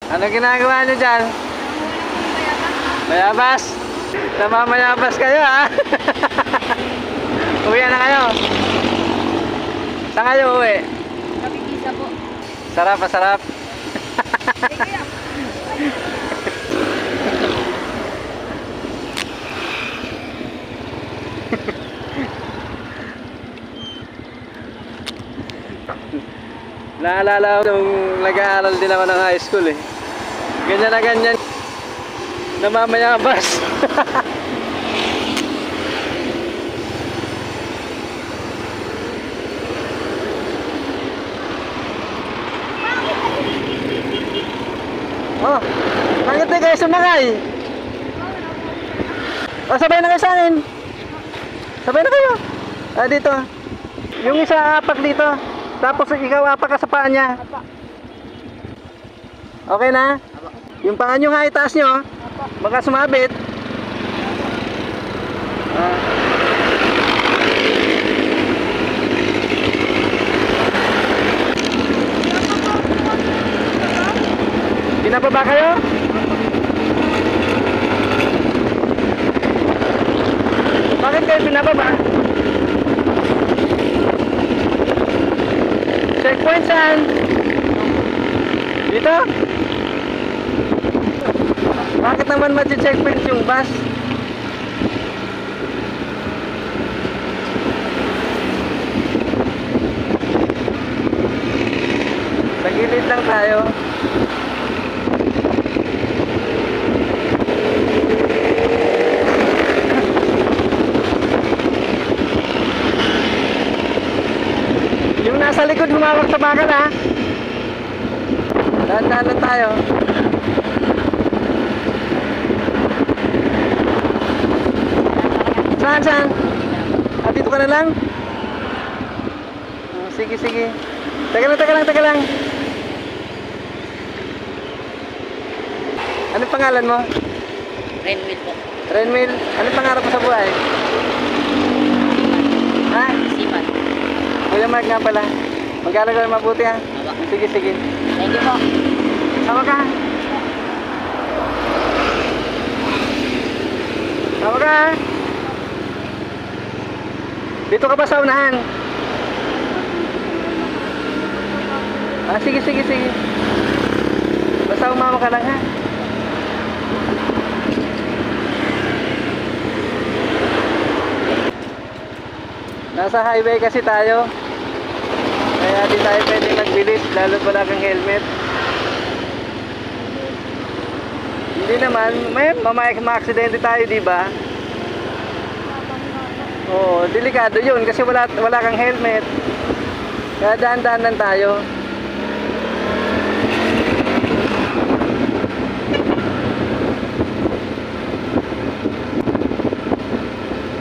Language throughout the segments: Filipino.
Ano ginagawa niyo dyan? Mayabas? Namamayabas kayo ha? Uwi na kayo? Saan kayo uwi? Kapipisa po. Sarap, masarap. Naalala ko nung nag-aaral din ako ng high school eh. Ganyan na ganyan. Namamayabas. Oh, bakit di kayo sumakay? Oh, sabay na kayo sa akin. Sabay na kayo. Ah, dito. Yung isa apak dito. Tapos ikaw apak ka sa paa niya. Okay na? Yung paa nyo nga itaas nyo. Baka sumabit. Pinababa kayo? Bakit kayo pinababa? Checkpoint saan? Dito? Bakit naman mag-checkpoint yung bus? Sa gilid lang tayo. Yung nasa likod humawak sa bakal ha. Dahan-dahan lang tayo. Saan? Ah, dito ka na lang? Oh, sige. Teka lang. Anong pangalan mo? Renwil po. Renwil. Anong pangarap mo sa buhay? Ha? Sipan. Kuya Mark nga pala. Mag-aaral ka mabuti ha? Sige. Thank you po. Sama ka. Dito ka ba sa unahan? Ah, sige. Basta umama ka lang ha. Nasa highway kasi tayo. Kaya di tayo pwedeng magbilis lalo wala kang helmet. Hindi naman, may ma-aksidente tayo, di ba? Oo, delikado yun kasi wala kang helmet. Kaya dahan-dahan lang tayo.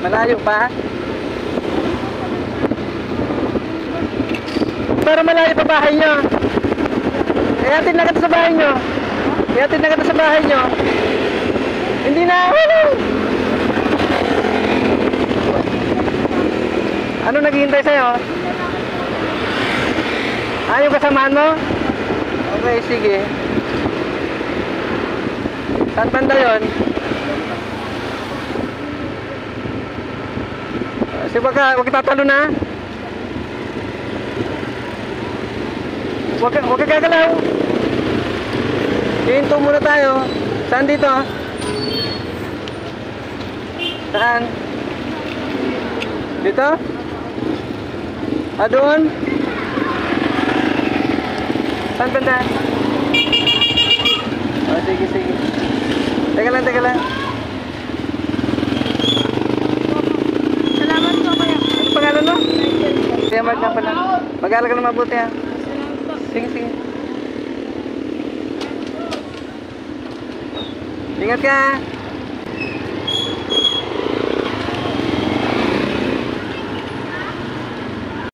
Malayo pa? Pero malayo pa bahay nyo. Ihatid na kita sa bahay nyo. Hindi na. Ano naghihintay sa'yo? Ah, yung kasamahan mo? Okay, sige. Saan banda yun? Kasi wag ka tatalo na. Wag ka gagalaw. Hinto muna tayo. Saan dito? Saan? Dito? Ah, doon? Saan banda? Oh, sige. Teka lang. Salamat po kayo. Ano pangalan mo? Kaya Mark na pala. Mag-aaral ka na mabuti ha. Sige. Ingat ka.